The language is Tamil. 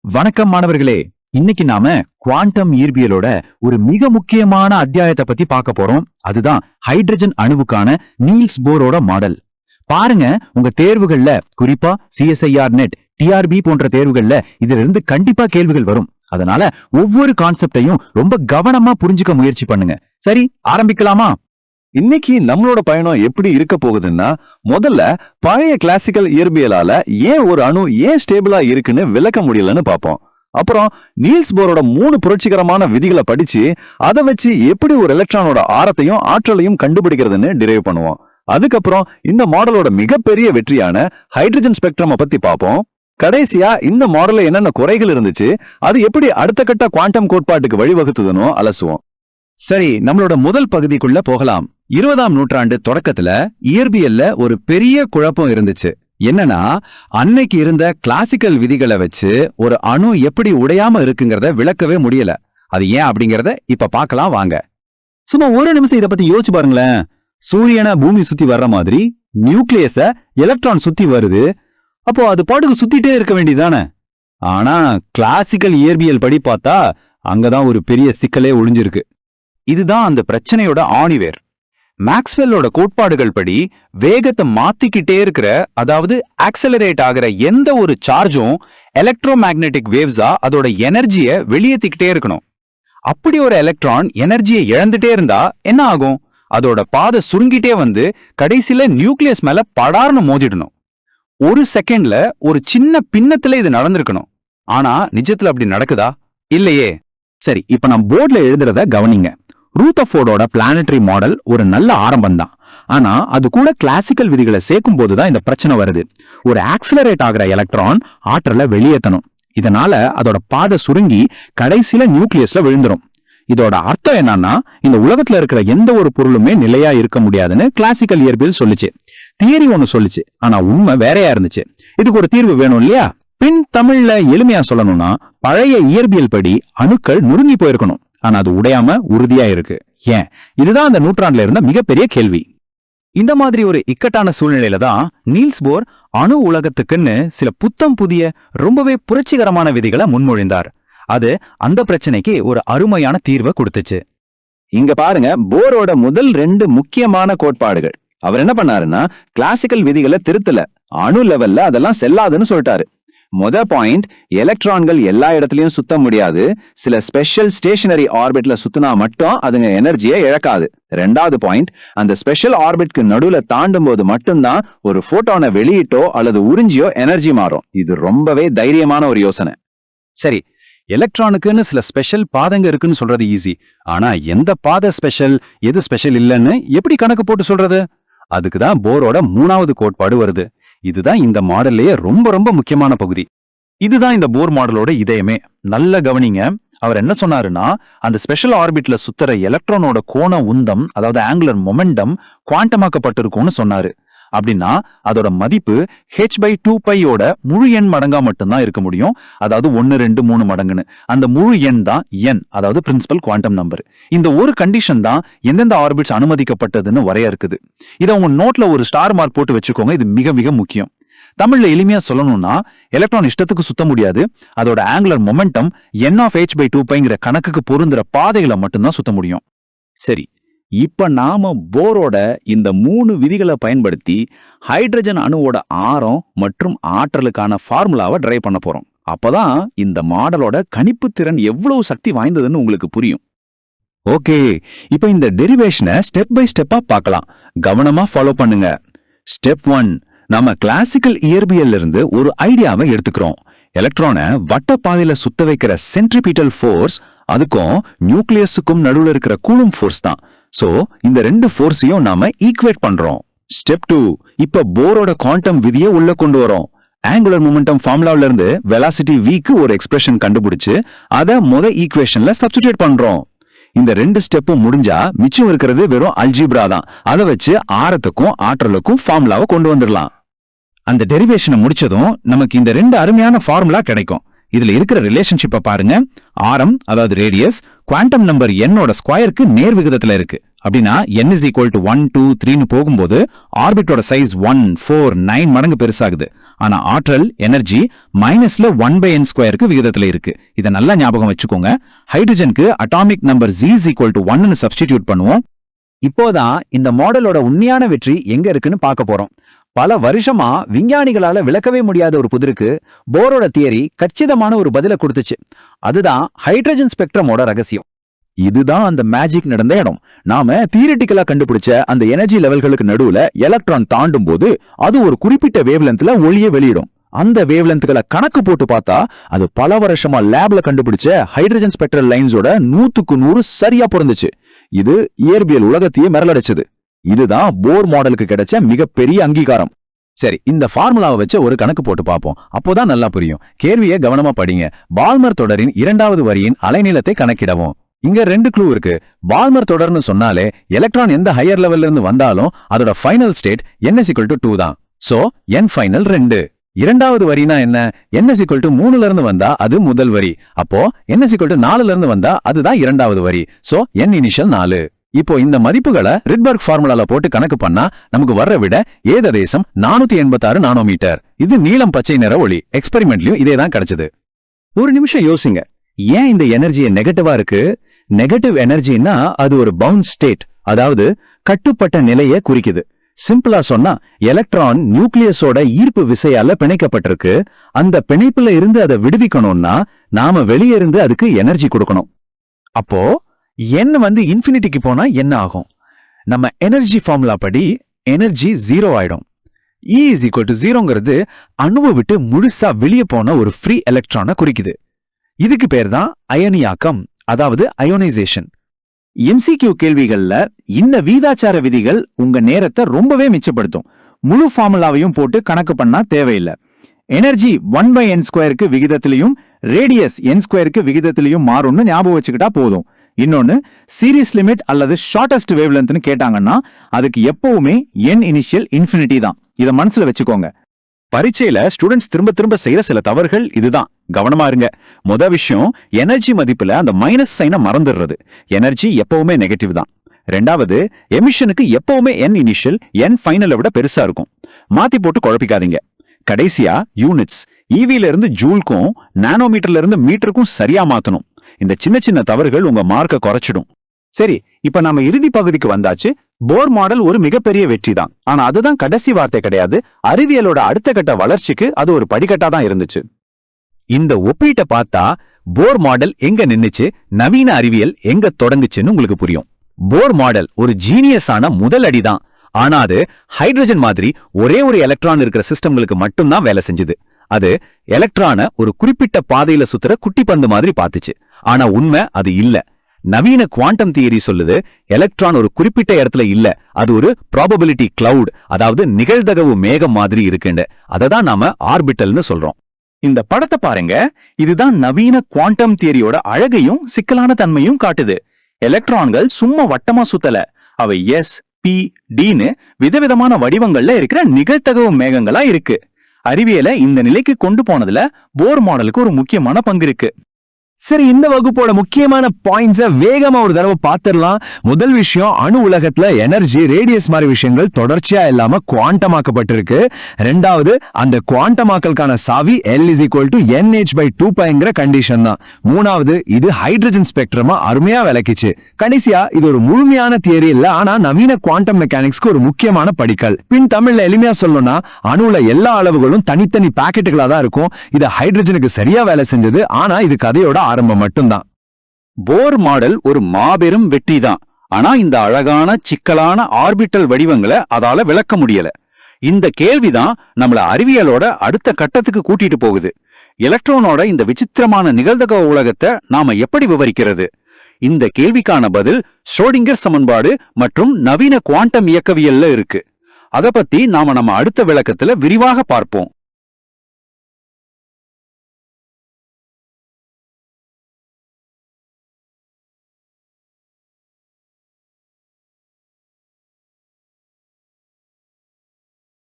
வணக்கம் மாணவர்களே. இன்னைக்கு நாம குவாண்டம் இயற்பியலோட ஒரு மிக முக்கியமான அத்தியாயத்தை பத்தி பார்க்க போறோம். அதுதான் ஹைட்ரஜன் அணுவுக்கான நீல்ஸ் போரோட மாடல். பாருங்க, உங்க தேர்வுகள்ல குறிப்பா CSIR NET, TRB போன்ற தேர்வுகள்ல இதுல இருந்து கண்டிப்பா கேள்விகள் வரும். அதனால ஒவ்வொரு கான்செப்டையும் ரொம்ப கவனமா புரிஞ்சுக்க முயற்சி பண்ணுங்க. சரி, ஆரம்பிக்கலாமா? இன்னைக்கு நம்மளோட பயணம் எப்படி இருக்க போகுதுன்னா, முதல்ல பழைய கிளாசிக்கல் இயற்பியலால ஏன் ஒரு அணு ஏன் ஸ்டேபிளா இருக்குன்னு விளக்க முடியலன்னு பார்ப்போம். அப்புறம் நீல்ஸ் போரோட 3 புரட்சிகரமான விதிகளை படிச்சு அதை வச்சு எப்படி ஒரு எலக்ட்ரானோட ஆரத்தையும் ஆற்றலையும் கண்டுபிடிக்கிறதுன்னு டிரைவ் பண்ணுவோம். அதுக்கப்புறம் இந்த மாடலோட மிகப்பெரிய வெற்றியான ஹைட்ரஜன் ஸ்பெக்ட்ரம் பத்தி பார்ப்போம். கடைசியா இந்த மாடல்ல என்னென்ன குறைகள் இருந்துச்சு, அது எப்படி அடுத்த கட்ட குவாண்டம் கோட்பாட்டுக்கு வழிவகுத்துதுன்னு அலசுவோம். சரி, நம்மளோட முதல் பகுதிக்குள்ள போகலாம். 20ஆம் நூற்றாண்டு தொடக்கத்துல இயற்பியல்ல ஒரு பெரிய குழப்பம் இருந்துச்சு. என்னன்னா, அன்னைக்கு இருந்த கிளாசிக்கல் விதிகளை வச்சு ஒரு அணு எப்படி உடையாம இருக்குங்கிறத விளக்கவே முடியல. அது ஏன் அப்படிங்கறத இப்ப பார்க்கலாம் வாங்க. சும்மா ஒரு நிமிஷம் இத பத்தி யோசிச்சு பாருங்களேன். சூரியனை பூமி சுத்தி வர்ற மாதிரி நியூக்ளியஸ எலக்ட்ரான் சுத்தி வருது. அப்போ அது பாட்டுக்கு சுத்திட்டே இருக்க வேண்டியதானே? ஆனா கிளாசிக்கல் இயற்பியல் படி பார்த்தா அங்கதான் ஒரு பெரிய சிக்கலே ஒளிஞ்சிருக்கு. இதுதான் அந்த பிரச்சனையோட ஆணிவேர். மேக்ஸ்வெல்லோட கோட்பாடுகள் படி வேகத்தை மாத்திக்கிட்டே இருக்கிற, அதாவது ஆக்சலரேட் ஆகிற எந்த ஒரு சார்ஜும் எலக்ட்ரோ மேக்னெட்டிக் வேவ்ஸா அதோட எனர்ஜியை வெளியேற்றிக்கிட்டே இருக்கணும். அப்படி ஒரு எலக்ட்ரான் எனர்ஜியை இழந்துட்டே இருந்தா என்ன ஆகும்? அதோட பாதை சுருங்கிட்டே வந்து கடைசியில நியூக்ளியஸ் மேல படார்னு மோதிடணும். ஒரு செகண்ட்ல ஒரு சின்ன பின்னத்துல இது நடந்திருக்கணும். ஆனா நிஜத்துல அப்படி நடக்குதா? இல்லையே. சரி, இப்ப நான் போர்ட்ல எழுதுறத கவனிங்க. ரூதர்ஃபோர்டோட பிளானட்டரி மாடல் ஒரு நல்ல ஆரம்பம் தான். ஆனா அது கூட கிளாசிக்கல் விதிகளை சேர்க்கும் போதுதான் இந்த பிரச்சனை வருது. ஒரு ஆக்சிலரேட் ஆகிற எலக்ட்ரான் ஆற்றலை வெளியேற்றணும். இதனால அதோட பாதை சுருங்கி கடைசியில நியூக்ளியஸ்ல விழுந்துரும். இதோட அர்த்தம் என்னன்னா, இந்த உலகத்துல இருக்கிற எந்த ஒரு பொருளுமே நிலையா இருக்க முடியாதுன்னு கிளாசிக்கல் இயற்பியல் சொல்லுச்சு. தியரி ஒண்ணு சொல்லுச்சு, ஆனா உண்மை வேறையா இருந்துச்சு. இதுக்கு ஒரு தீர்வு வேணும் இல்லையா? பின் தமிழ்ல எளிமையா சொல்லணும்னா, பழைய இயற்பியல் படி அணுக்கள் நொறுங்கி போயிருக்கணும். ஆனா அது உடையாம உறுதியா இருக்கு. ஏன்? இதுதான் அந்த நூற்றாண்டுல இருந்த மிகப்பெரிய கேள்வி. இந்த மாதிரி ஒரு இக்கட்டான சூழ்நிலையில தான் நீல்ஸ் போர் அணு உலகத்துக்குன்னு சில புத்தம் புதிய ரொம்பவே புரட்சிகரமான விதிகளை முன்மொழிந்தார். அது அந்த பிரச்சனைக்கு ஒரு அருமையான தீர்வை கொடுத்துச்சு. இங்க பாருங்க, போரோட முதல் 2 முக்கியமான கோட்பாடுகள். அவர் என்ன பண்ணாருன்னா, கிளாசிக்கல் விதிகளை திருத்தல, அணு லெவல்ல அதெல்லாம் செல்லாதுன்னு சொல்லிட்டாரு. முத பாயிண்ட், எலக்ட்ரான்கள் எல்லா இடத்துலயும் சுத்த முடியாது. சில ஸ்பெஷல் ஸ்டேஷனரி ஆர்பிட்ல சுத்தினா மட்டும் அதுங்க எனர்ஜியை இழக்காது. 2வது பாயிண்ட், அந்த ஸ்பெஷல் ஆர்பிட்க்கு நடுவுல தாண்டும் போது மட்டும்தான் ஒரு போட்டானை வெளியிட்டோ அல்லது உறிஞ்சியோ எனர்ஜி மாறும். இது ரொம்பவே தைரியமான ஒரு யோசனை. சரி, எலக்ட்ரானுக்குன்னு சில ஸ்பெஷல் பாதைங்க இருக்குன்னு சொல்றது ஈஸி. ஆனா எந்த பாதை ஸ்பெஷல், எது ஸ்பெஷல் இல்லைன்னு எப்படி கணக்கு போட்டு சொல்றது? அதுக்குதான் போரோட 3வது கோட்பாடு வருது. இதுதான் இந்த மாடல்லையே ரொம்ப ரொம்ப முக்கியமான பகுதி. இதுதான் இந்த போர் மாடலோட இதயமே. நல்ல கவனிங்க. அவர் என்ன சொன்னாருன்னா, அந்த ஸ்பெஷல் ஆர்பிட்ல சுத்துற எலக்ட்ரானோட கோண உந்தம், அதாவது ஆங்குலர் மொமெண்டம் குவாண்டமாக்கப்பட்டிருக்கும்னு சொன்னாரு. அப்படின்னா அதோட மதிப்பு h/2πயோட முழு எண் மடங்கா மட்டும்தான் இருக்க முடியும். அதாவது 1, 2, 3 மடங்குன்னு. அந்த முழு எண் தான் n, அதாவது பிரின்சிபல் குவாண்டம் நம்பர். இந்த ஒரு கண்டிஷன் தான் எந்தெந்த ஆர்பிட்ஸ் அனுமதிக்கப்பட்டதுன்னு வரையறுக்குது. இதை உங்க நோட்ல ஒரு ஸ்டார் மார்க் போட்டு வச்சுக்கோங்க. இது மிக மிக முக்கியம். தமிழ்ல எளிமையா சொல்லணும்னா, எலக்ட்ரான் இஷ்டத்துக்கு சுத்த முடியாது. அதோட ஆங்குலர் மொமெண்டம் n/h/2πங்கிற கணக்குக்கு பொருந்துற பாதைகளை மட்டும்தான் சுத்த முடியும். சரி, இப்ப நாம போரோட இந்த 3 விதிகளை பயன்படுத்தி ஹைட்ரஜன் அணுவோட ஆரம் மற்றும் ஆற்றலுக்கான ஃபார்முலாவை டிரைவ் பண்ண போறோம். அப்பதான் இந்த மாடலோட கணிப்பு திறன் எவ்வளவு சக்தி வாய்ந்ததுன்னு உங்களுக்கு புரியும். ஓகே, இப்ப இந்த டெரிவேஷனை ஸ்டெப் பை ஸ்டெப்பா பார்க்கலாம். கவனமா ஃபாலோ பண்ணுங்க. ஸ்டெப் 1, நாம கிளாசிக்கல் இயற்பியல்ல இருந்து ஒரு ஐடியாவை எடுத்துக்கிறோம். எலக்ட்ரானை வட்ட பாதையில சுத்த வைக்கிற சென்ட்ரிபீட்டல் ஃபோர்ஸ், அதுக்கும் நியூக்ளியஸுக்கும் நடுவுல இருக்கிற கூலும் ஃபோர்ஸ் தான். சோ இந்த 2 ஃபோர்ஸையும் நாம ஈக்குவேட் பண்றோம். ஸ்டெப் 2, இப்ப போரோட குவாண்டம் விதியை உள்ள கொண்டு வரோம். ஆங்குலர் மொமெண்டம் ஃபார்முலாவில இருந்து வெலாசிட்டி v-க்கு ஒரு எக்ஸ்பிரஷன் கண்டுபிடிச்சு அதை முத ஈக்குவேஷன்ல சப்ஸ்டிட்யூட் பண்றோம். இந்த 2 ஸ்டெப்பும் முடிஞ்சா மிச்சம் இருக்கிறது வெறும் அல்ஜிப்ரா தான். அதை வச்சு ஆரத்துக்கும் ஆற்றலுக்கும் ஃபார்முலாவை கொண்டு வந்துடலாம். அந்த டெரிவேஷனை முடிச்சதும் நமக்கு இந்த 2 அருமையான ஃபார்முலா கிடைக்கும். இதுல இருக்கிற ரிலேஷன்ஷிப்பை பாருங்க. ஆரம், அதாவது ரேடியஸ், குவாண்டம் நம்பர் என்னோட ஸ்கொயருக்கு நேர் விகிதத்துல இருக்கு. அப்படின்னா n is equal to 1, 2, 3ன்னு போகும்போது ஆர்பிட்டோட சைஸ் 1, 4, 9 மடங்கு பெருசாகுது. ஆனா ஆற்றல் எனர்ஜி மைனஸ்ல 1/n² விகிதத்துல இருக்கு. இதை நல்லா ஞாபகம் வச்சுக்கோங்க. ஹைட்ரஜனுக்கு atomic number Z is equal to 1ன்னு சப்ஸ்டிடியூட் பண்ணுவோம். இப்போதான் இந்த மாடலோட உண்மையான வெற்றி எங்க இருக்குன்னு பார்க்க போறோம். பல வருஷமா விஞ்ஞானிகளால விளக்கவே முடியாத ஒரு புதிருக்கு போரோட தியரி கச்சிதமான ஒரு பதிலை கொடுத்துச்சு. அதுதான் ஹைட்ரஜன் ஸ்பெக்ட்ரமோட ரகசியம். இதுதான் அந்த மேஜிக் நடந்த இடம். நாம தியரிட்டிக்கலா கண்டுபிடிச்ச அந்த எனர்ஜி லெவல்களுக்கு நடுவுல எலக்ட்ரான் தாண்டும் போது அது ஒரு குறிப்பிட்ட வேவ்லென்த்ல ஒளியை வெளியிடும். அந்த வேவ்லென்த்களை கணக்கு போட்டு பார்த்தா அது பல வருஷமா லேப்ல கண்டுபிடிச்ச ஹைட்ரஜன் ஸ்பெக்ட்ரல் லைன்ஸோட 100க்கு 100 சரியா பொருந்துச்சு. இது இயற்பியல் உலகத்தையே மிரளடிச்சது. இதுதான் போர் மாடலுக்கு கிடைச்ச மிகப்பெரிய அங்கீகாரம். சரி, இந்த ஃபார்முலாவை வச்சு ஒரு கணக்கு போட்டு பார்ப்போம். அப்போதான் நல்லா புரியும். கேள்வியை கவனமா படிங்க. பால்மர் தொடரின் 2வது வரியின் அலைநீளத்தை கணக்கிடவும். இங்க 2 க்ளூ இருக்கு. பால்மர் தொடர்னு சொன்னாலே எலக்ட்ரான் எந்த ஹையர் லெவல்ல இருந்து வந்தாலும் அதோட final state n is equal to 2 தான். So n final 2. 2வது வரினா என்ன? n is equal to 3ல இருந்து வந்தா அது முதல் வரி. அப்போ n is equal to 4ல இருந்து வந்தா அதுதான் 2வது வரி. So n initial 4. இப்போ இந்த மதிப்புகளை ரிட்பர்க் ஃபார்முலால போட்டு கணக்கு பண்ணா நமக்கு வர்ற விட ஏததேசம் 486 நானோமீட்டர். இது நீலம் பச்சை நிற ஒளி. எக்ஸ்பெரிமெண்ட்லயும் இதே தான் கிடைச்சது. ஒரு நிமிஷம் யோசிங்க. ஏன் இந்த எனர்ஜி நெகட்டிவா இருக்கு? நெகட்டிவ் எனர்ஜின்னா அது ஒரு பவுண்ட் ஸ்டேட், அதாவது கட்டுப்பட்ட நிலையை குறிக்குது. சிம்பிளா சொன்னா எலக்ட்ரான் நியூக்ளியஸோட ஈர்ப்பு விசையால பிணைக்கப்பட்டிருக்கு. அந்த பிணைப்புல இருந்து அதை விடுவிக்கணும்னா நாம வெளியே இருந்து அதுக்கு எனர்ஜி கொடுக்கணும். அப்போ n இன்ஃபினிட்டிக்கு போனா என்ன ஆகும்? நம்ம எனர்ஜி ஃபார்முலா படி எனர்ஜி 0 ஆயிடும். E is equal to 0ங்கிறது அணுவை விட்டு முழுசா வெளியே போன ஒரு ஃப்ரீ எலக்ட்ரானை குறிக்குது. இதுக்கு பேர் தான் அயனியாக்கம், அதாவது அயோனைசேஷன். MCQ கேள்விகள்ல இந்த வீதாச்சார விதிகள் உங்க நேரத்தை ரொம்பவே மிச்சப்படுத்தும். முழு ஃபார்முலாவையும் போட்டு கணக்கு பண்ணா தேவையில்லை. எனர்ஜி 1/n² விகிதத்திலையும் ரேடியஸ் n² விகிதத்திலையும் மாறும்னு ஞாபகம் வச்சுக்கிட்டா போதும். இன்னொன்னு, சீரிஸ் லிமிட் அல்லது ஷார்டஸ்ட் வேவ்லென்த்னு கேட்டாங்கன்னா அதுக்கு எப்பவுமே n இனிஷியல் இன்ஃபினிட்டி தான். இத மனசுல வச்சுக்கோங்க. பரீட்சையில ஸ்டூடெண்ட்ஸ் திரும்ப திரும்ப செய்யற சில தவறுகள் இதுதான். கவனமா இருங்க. முத விஷயம், எனர்ஜி மதிப்புல அந்த மைனஸ் சைனை மறந்துடுறது. எனர்ஜி எப்பவுமே நெகட்டிவ் தான். ரெண்டாவது, எமிஷனுக்கு எப்பவுமே n இனிஷியல் n ஃபைனலை விட பெருசா இருக்கும். மாத்தி போட்டு குழப்பிக்காதீங்க. கடைசியா யூனிட்ஸ், ஈவில இருந்து ஜூல்க்கும் நானோமீட்டர்ல இருந்து மீட்டருக்கும் சரியா மாத்தணும். இந்த சின்ன சின்ன தவறுகள் உங்க மார்க்க குறைச்சிடும். சரி, இப்ப நாம இறுதி பகுதிக்கு வந்தாச்சு. போர் மாடல் ஒரு மிகப்பெரிய வெற்றி தான். ஆனா அதுதான் கடைசி வார்த்தை கிடையாது. அறிவியலோட அடுத்த கட்ட வளர்ச்சிக்கு அது ஒரு படிக்கட்டா தான் இருந்துச்சு. இந்த ஒப்பீட்டை பார்த்தா போர் மாடல் எங்க நின்னுச்சு, நவீன அறிவியல் எங்க தொடங்குச்சுன்னு உங்களுக்கு புரியும். போர் மாடல் ஒரு ஜீனியஸான முதல் அடிதான். ஆனா அது ஹைட்ரஜன் மாதிரி ஒரே ஒரு எலக்ட்ரான் இருக்கிற சிஸ்டம்களுக்கு மட்டும்தான் வேலை செஞ்சுது. அது எலக்ட்ரான ஒரு குறிப்பிட்ட பாதையில சுத்துற குட்டி பந்து மாதிரி பார்த்துச்சு. ஆனா உண்மை அது இல்ல. நவீன குவாண்டம் தியரி சொல்லுது எலக்ட்ரான் ஒரு குறிப்பிட்ட இடத்துல இல்ல, அது ஒரு ப்ராபபிலிட்டி கிளவுட், அதாவது நிகழ்தகவு மேகம் மாதிரி இருக்குன்னு. அததான் நாம ஆர்பிட்டல்னு சொல்றோம். இந்த படத்தை பாருங்க. இதுதான் நவீன குவாண்டம் தியரியோட அழகையும் சிக்கலான தன்மையும் காட்டுது. எலக்ட்ரான்கள் சும்மா வட்டமா சுத்தல, அவை S, P, Dன்னு விதவிதமான வடிவங்கள்ல இருக்கிற நிகழ்தகவு மேகங்களா இருக்கு. அறிவியலை இந்த நிலைக்கு கொண்டு போனதுல போர் மாடலுக்கு ஒரு முக்கியமான பங்கு இருக்கு. சரி, இந்த வகுப்போட முக்கியமான பாயிண்ட்ஸை வேகமா ஒரு தடவை பார்த்திடலாம். முதல் விஷயம், அணு உலகத்துல எனர்ஜி, ரேடியஸ் மாதிரி விஷயங்கள் தொடர்ச்சியா இல்லாம குவாண்டமாக்கப்பட்டிருக்கு. ரெண்டாவது, அந்த குவாண்டமாக்கலுக்கான சாவி L is equal to nh/2πங்கிற கண்டிஷன் தான். மூணாவது, இது ஹைட்ரஜன் ஸ்பெக்ட்ரமா அருமையா விளக்கிச்சு. கடைசியா, இது ஒரு முழுமையான தியரி இல்ல, ஆனா நவீன குவாண்டம் மெக்கானிக்ஸ்க்கு ஒரு முக்கியமான படிக்கல். பின் தமிழ்ல எளிமையா சொல்லணும்னா, அணுல எல்லா அளவுகளும் தனித்தனி பாக்கெட்டுகளா தான் இருக்கும். இது ஹைட்ரஜனுக்கு சரியா வேலை செஞ்சது. ஆனா இது கதையோட ஆரம்பம் மட்டும்தான். போர் மாடல் ஒரு மாபெரும் வெற்றி தான். ஆனா இந்த அழகான சிக்கலான ஆர்பிட்டல் வடிவங்களை அதால விளக்க முடியல. இந்த கேள்விதான் நம்மள அறிவியலோட அடுத்த கட்டத்துக்கு கூட்டிட்டு போகுது. எலக்ட்ரானோட இந்த விசித்திரமான நிகழ்தகவு உலகத்தை நாம எப்படி விவரிக்கிறது? இந்த கேள்விக்கான பதில் ஷ்ரோடிங்கர் சமன்பாடு மற்றும் நவீன குவாண்டம் இயக்கவியல்ல இருக்கு. அத பத்தி நாம நம்ம அடுத்த விளக்கத்துல விரிவாக பார்ப்போம்.